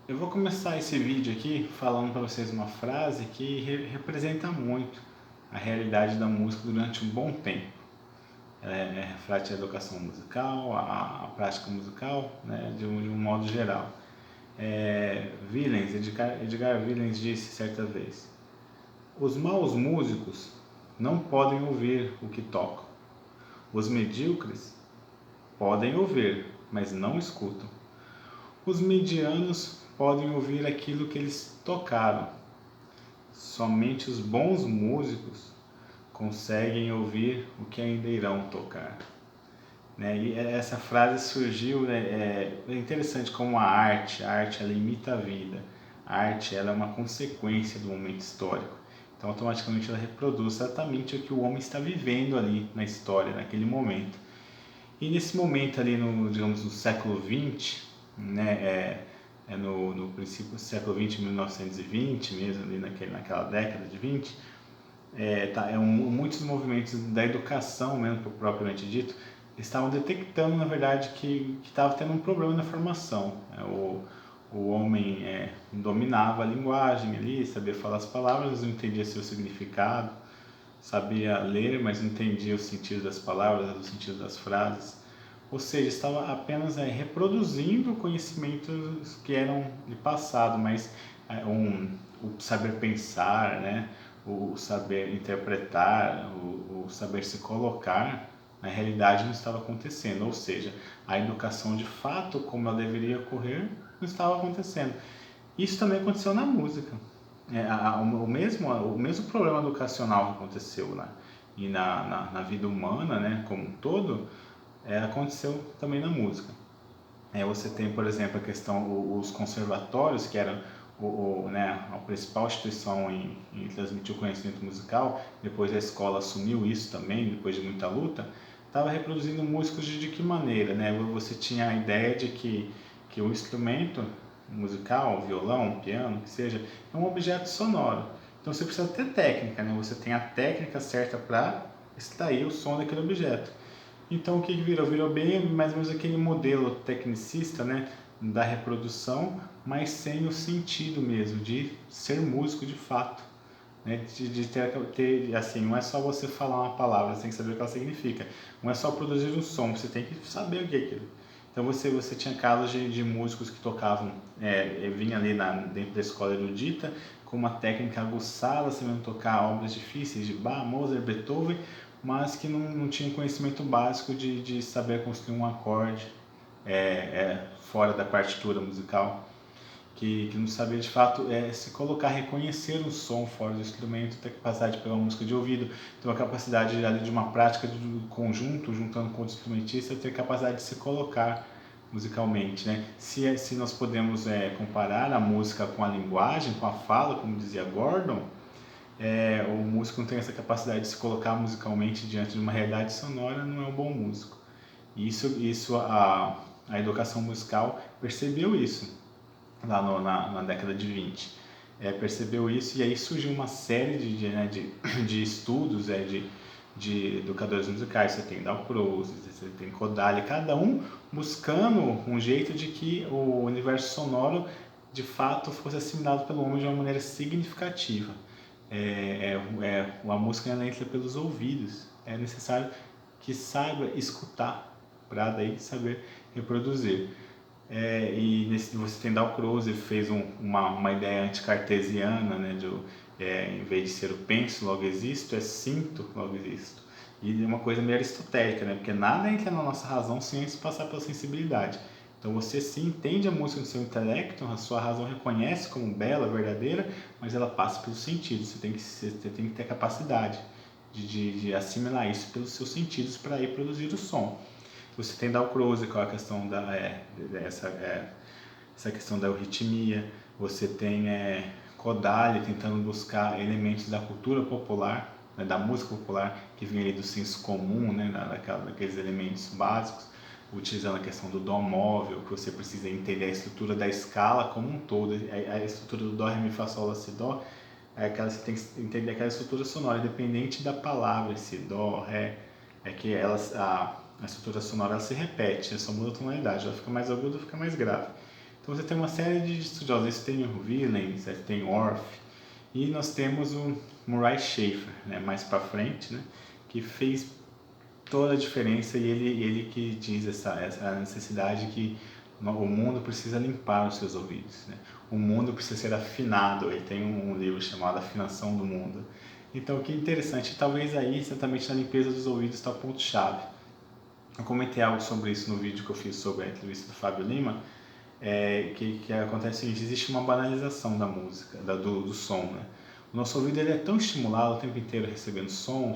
Eu vou começar esse vídeo aqui falando para vocês uma frase que representa muito a realidade da música durante um bom tempo. Reflete a educação musical, a prática musical, né, de um modo geral. Edgar Willems disse certa vez: os maus músicos não podem ouvir o que tocam. Os medíocres podem ouvir, mas não escutam. Os medianos podem ouvir aquilo que eles tocaram. Somente os bons músicos conseguem ouvir o que ainda irão tocar. Né? E essa frase surgiu, né? É interessante como a arte ela imita a vida. A arte ela é uma consequência do momento histórico. Então automaticamente ela reproduz exatamente o que o homem está vivendo ali na história, naquele momento. E nesse momento ali, digamos, no século XX, né, no princípio do século XX, 1920 mesmo, ali naquela década de 20, muitos movimentos da educação, mesmo propriamente dito, estavam detectando, na verdade, que estava tendo um problema na formação. O homem dominava a linguagem ali, sabia falar as palavras, mas não entendia seu significado, sabia ler, mas não entendia o sentido das palavras, o sentido das frases. Ou seja, estava apenas reproduzindo conhecimentos que eram de passado, mas o saber pensar, né? O saber interpretar, o saber se colocar, na realidade não estava acontecendo. Ou seja, a educação de fato, como ela deveria ocorrer, não estava acontecendo. Isso também aconteceu na música. O mesmo problema educacional que aconteceu lá e na vida humana, né, como um todo, aconteceu também na música. Você tem, por exemplo, a questão, os conservatórios, que eram né, a principal instituição em transmitir o conhecimento musical. Depois a escola assumiu isso também, depois de muita luta, estava reproduzindo músicos de que maneira, né? Você tinha a ideia de que o instrumento musical, violão, piano, que seja, é um objeto sonoro. Então você precisa ter técnica, né? Você tem a técnica certa para extrair o som daquele objeto. Então o que virou? Virou bem mais ou menos aquele modelo tecnicista, né, da reprodução, mas sem o sentido mesmo de ser músico de fato, né, de ter, assim, não é só você falar uma palavra, você tem que saber o que ela significa. Não é só produzir um som, você tem que saber o que é aquilo. Então você tinha casos de músicos que tocavam, vinha ali dentro da escola erudita, com uma técnica aguçada, sabendo tocar obras difíceis de Bach, Mozart, Beethoven, mas que não tinha conhecimento básico de saber construir um acorde fora da partitura musical, que não sabia de fato se colocar, reconhecer um som fora do instrumento, ter capacidade de pegar uma música de ouvido, ter uma capacidade ali de uma prática de conjunto, juntando com o instrumentista, ter capacidade de se colocar musicalmente, né? Se nós podemos comparar a música com a linguagem, com a fala, como dizia Gordon, o músico não tem essa capacidade de se colocar musicalmente diante de uma realidade sonora, não é um bom músico. Isso a educação musical percebeu isso lá na década de 20. Percebeu isso, e aí surgiu uma série de estudos de educadores musicais. Você tem Dalcroze, você tem Kodály, cada um buscando um jeito de que o universo sonoro de fato fosse assimilado pelo homem de uma maneira significativa. A música ela entra pelos ouvidos, é necessário que saiba escutar para daí saber reproduzir. Você tem Dalcroze, fez uma ideia anticartesiana, né, em vez de ser o penso, logo existo, é sinto, logo existo. E é uma coisa meio aristotélica, né, porque nada entra na nossa razão sem isso passar pela sensibilidade. Então você sim entende a música no seu intelecto, a sua razão reconhece como bela, verdadeira, mas ela passa pelos sentidos. Você tem que ter capacidade de assimilar isso pelos seus sentidos para ir produzir o som. Você tem Dalcroze, com a questão essa questão da euritmia. Você tem Kodály tentando buscar elementos da cultura popular, né, da música popular, que vem ali do senso comum, né, daqueles elementos básicos, utilizando a questão do dó móvel, que você precisa entender a estrutura da escala como um todo. A estrutura do dó, ré, mi, fá, sol, lá, si, dó, você tem que entender aquela estrutura sonora, independente da palavra, si, dó, ré, que a estrutura sonora ela se repete, só muda a tonalidade, ela fica mais aguda ou fica mais grave. Então você tem uma série de estudiosos, você tem o Willems, você tem Orff, e nós temos o Murray Schafer, né, mais para frente, né, que fez toda a diferença, e ele que diz essa necessidade que o mundo precisa limpar os seus ouvidos, né? O mundo precisa ser afinado. Ele tem um livro chamado Afinação do Mundo. Então, o que é interessante, talvez aí, exatamente na limpeza dos ouvidos, está o ponto-chave. Eu comentei algo sobre isso no vídeo que eu fiz sobre a entrevista do Fábio Lima, que acontece o seguinte: existe uma banalização da música, do som, né? O nosso ouvido ele é tão estimulado o tempo inteiro recebendo som,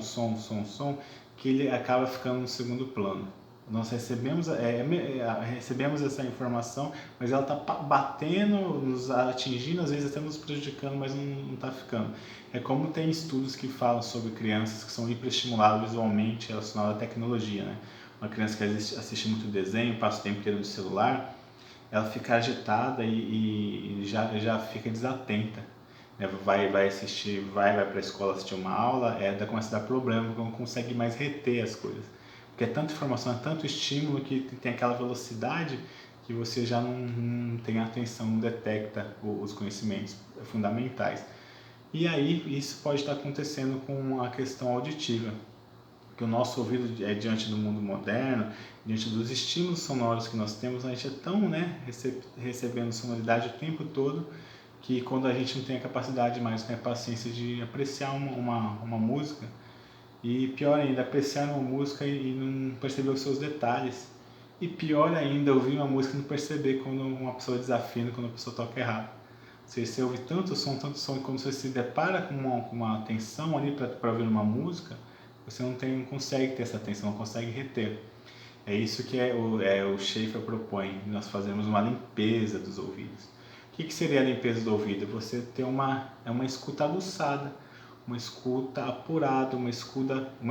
que ele acaba ficando no segundo plano. Nós recebemos essa informação, mas ela está batendo, nos atingindo, às vezes até nos prejudicando, mas não está ficando. É como tem estudos que falam sobre crianças que são hiperestimuladas visualmente relacionadas à tecnologia, né? Uma criança que assiste muito desenho, passa o tempo inteiro no celular, ela fica agitada e já fica desatenta, né? Vai assistir, vai para a escola assistir uma aula, começa a dar problema, porque não consegue mais reter as coisas. Porque é tanta informação, é tanto estímulo que tem aquela velocidade que você já não tem atenção, não detecta os conhecimentos fundamentais. E aí isso pode estar acontecendo com a questão auditiva, que o nosso ouvido diante do mundo moderno, diante dos estímulos sonoros que nós temos, a gente é tão, né, recebendo sonoridade o tempo todo, que quando a gente não tem a capacidade mais, né, a paciência de apreciar uma música, e pior ainda, apreciar uma música e não perceber os seus detalhes, e pior ainda, ouvir uma música e não perceber quando uma pessoa desafina, quando a pessoa toca errado. Você ouve tanto som, e quando você se depara com uma atenção ali para ouvir uma música, você não consegue ter essa atenção, não consegue reter. É isso que o Schafer propõe, nós fazemos uma limpeza dos ouvidos. O que seria a limpeza do ouvido? Você ter uma escuta aguçada, uma escuta apurada, uma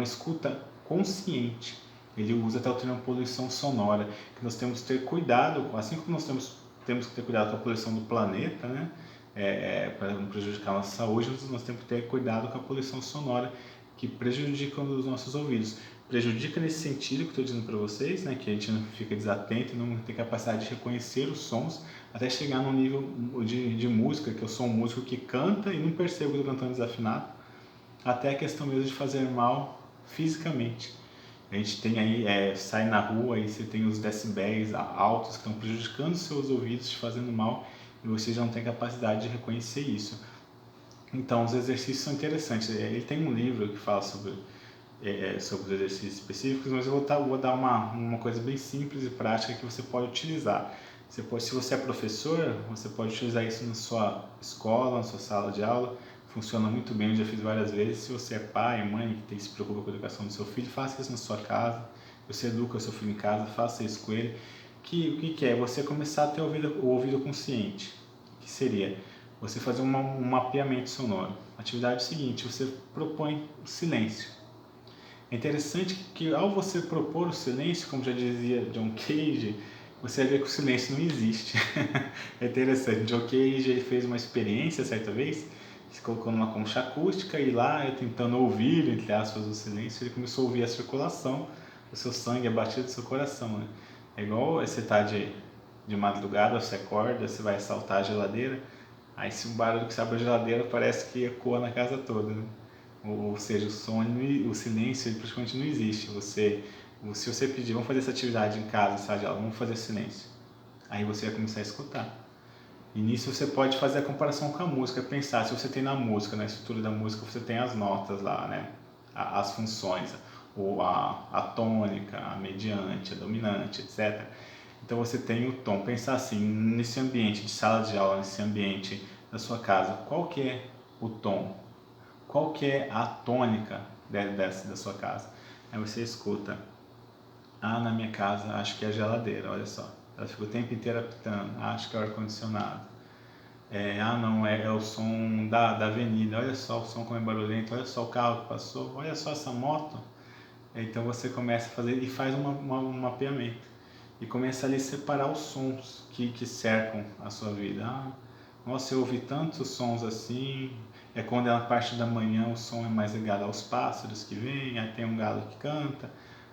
escuta consciente. Ele usa até o termo poluição sonora, que nós temos que ter cuidado, assim como nós temos que ter cuidado com a poluição do planeta, né? Para não prejudicar a nossa saúde, nós temos que ter cuidado com a poluição sonora, que prejudica os nossos ouvidos. Prejudica nesse sentido que estou dizendo para vocês, né, que a gente não fica desatento e não tem capacidade de reconhecer os sons, até chegar num nível de música, que eu sou um músico que canta e não percebo que estou cantando desafinado, até a questão mesmo de fazer mal fisicamente. A gente tem aí, sai na rua e você tem os decibéis altos que estão prejudicando os seus ouvidos, te fazendo mal, e você já não tem capacidade de reconhecer isso. Então, os exercícios são interessantes. Ele tem um livro que fala sobre os exercícios específicos, mas eu vou dar uma coisa bem simples e prática que você pode utilizar. Se você é professor, você pode utilizar isso na sua escola, na sua sala de aula. Funciona muito bem, eu já fiz várias vezes. Se você é pai, mãe, que se preocupa com a educação do seu filho, faça isso na sua casa. Você educa o seu filho em casa, faça isso com ele. O que é? Você começar a ter o ouvido consciente. Que seria você fazer um mapeamento sonoro. A atividade é o seguinte: você propõe o silêncio. É interessante que ao você propor o silêncio, como já dizia John Cage, você vai ver que o silêncio não existe. É interessante. John Cage ele fez uma experiência certa vez, se colocou numa concha acústica e lá, tentando ouvir, entre aspas, o silêncio, ele começou a ouvir a circulação do seu sangue, a batida do seu coração, né? É igual você tá de madrugada, você acorda, você vai assaltar a geladeira, aí se um barulho que se abre a geladeira parece que ecoa na casa toda, né? Ou seja, o silêncio ele praticamente não existe. Se você pedir, vamos fazer essa atividade em casa, sala de aula, vamos fazer silêncio. Aí você vai começar a escutar. E nisso você pode fazer a comparação com a música, pensar se você tem na música, na estrutura da música, você tem as notas lá, né? As funções, ou a tônica, a mediante, a dominante, etc. Então você tem o tom. Pensar assim, nesse ambiente de sala de aula, nesse ambiente da sua casa, qual que é o tom? Qual que é a tônica da sua casa? Aí você escuta: na minha casa acho que é a geladeira, olha só. Ela fica o tempo inteiro apitando, acho que é o ar-condicionado. Não, é o som da avenida, olha só o som como é barulhento, olha só o carro que passou, olha só essa moto. Então você começa a fazer e faz um mapeamento. E começa ali a separar os sons que cercam a sua vida. Nossa, eu ouvi tantos sons assim. Quando é na parte da manhã, o som é mais ligado aos pássaros que vêm, aí tem um galo que canta,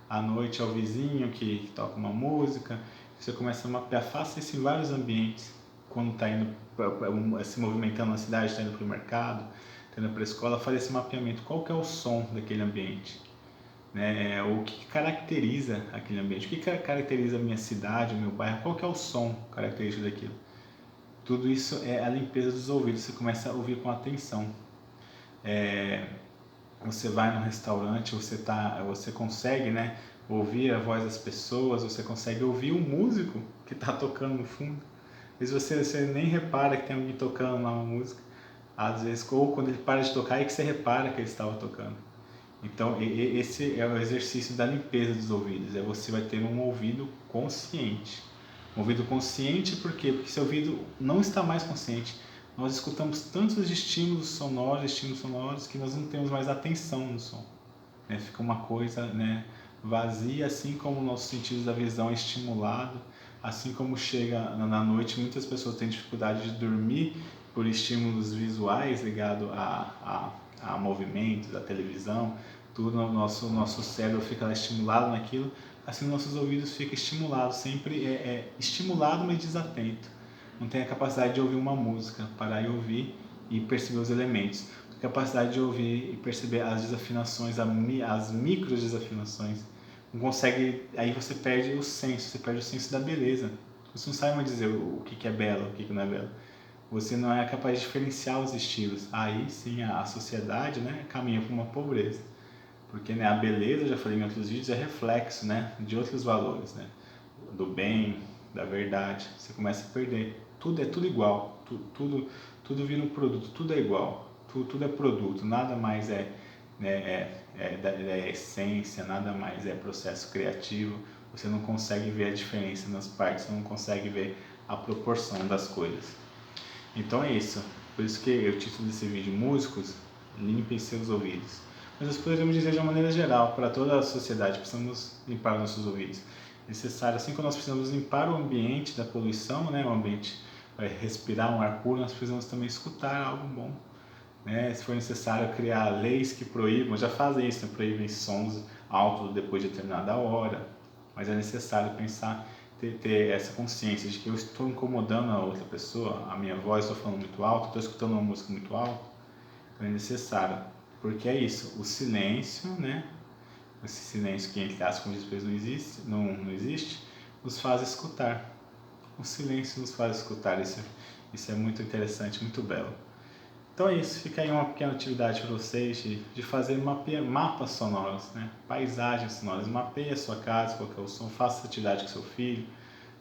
à noite é o vizinho que toca uma música. Você começa a mapear, faça isso em vários ambientes. quando está indo se movimentando na cidade, está indo para o mercado, está indo para a escola, fazer esse mapeamento. Qual que é o som daquele ambiente? Né? O que caracteriza aquele ambiente? O que caracteriza a minha cidade, o meu bairro? Qual que é o som característico daquilo? Tudo isso é a limpeza dos ouvidos. Você começa a ouvir com atenção. Você vai no restaurante, você consegue, né, ouvir a voz das pessoas, você consegue ouvir o músico que está tocando no fundo. Às vezes você nem repara que tem alguém tocando lá uma música. Às vezes, ou quando ele para de tocar, é que você repara que ele estava tocando. Então, esse é o exercício da limpeza dos ouvidos. Você vai ter um ouvido consciente. Um ouvido consciente por quê? Porque seu ouvido não está mais consciente. Nós escutamos tantos estímulos sonoros, que nós não temos mais atenção no som. Né? Fica uma coisa, né, vazia, assim como nossos sentidos da visão é estimulado, assim como chega na noite, muitas pessoas têm dificuldade de dormir por estímulos visuais ligados a movimentos, a televisão, tudo, nosso cérebro fica lá estimulado naquilo, assim nossos ouvidos ficam estimulados, sempre estimulado, mas desatento. Não tem a capacidade de ouvir uma música, parar e ouvir e perceber os elementos. A capacidade de ouvir e perceber as desafinações, as micro desafinações. Não consegue, aí você perde o senso da beleza. Você não sabe mais dizer o que é belo, o que não é belo. Você não é capaz de diferenciar os estilos. Aí sim a sociedade, né, caminha para uma pobreza. Porque, né, a beleza, já falei em outros vídeos, é reflexo, né, de outros valores, né, do bem, da verdade. Você começa a perder. Tudo é tudo igual. Tudo vira um produto. Tudo é igual. Tudo é produto. Nada mais é essência. Nada mais é processo criativo. Você não consegue ver a diferença nas partes. Você não consegue ver a proporção das coisas. Então é isso. Por isso que o título desse vídeo, Músicos, limpem seus ouvidos. Mas nós poderíamos dizer de uma maneira geral, para toda a sociedade, precisamos limpar nossos ouvidos. É necessário, assim como nós precisamos limpar o ambiente da poluição, né, o ambiente para respirar um ar puro, nós precisamos também escutar algo bom. Né? Se for necessário criar leis que proíbam, já fazem isso, né? Proíbem sons altos depois de determinada hora, mas é necessário pensar, ter essa consciência de que eu estou incomodando a outra pessoa, a minha voz, estou falando muito alto, estou escutando uma música muito alta, então é necessário, porque é isso, o silêncio, né? Esse silêncio que entre aspas, como diz, não existe, nos faz escutar. O silêncio nos faz escutar, isso é muito interessante, muito belo. Então é isso, fica aí uma pequena atividade para vocês de fazer mapas sonoros, né? Paisagens sonoras. Mapeie a sua casa, qual que é o som, faça essa atividade com seu filho,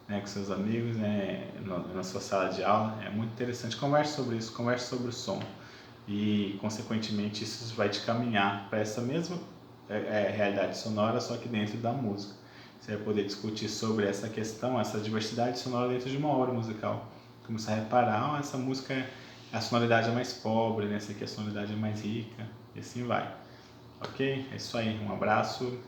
né? Com seus amigos, né? Na sua sala de aula. É muito interessante. Converse sobre isso, converse sobre o som. E, consequentemente, isso vai te caminhar para essa mesma realidade sonora, só que dentro da música. Você vai poder discutir sobre essa questão, essa diversidade sonora dentro de uma obra musical. Começar a reparar, essa música a sonoridade é mais pobre, né? Essa aqui a sonoridade é mais rica, e assim vai. Ok? É isso aí, um abraço.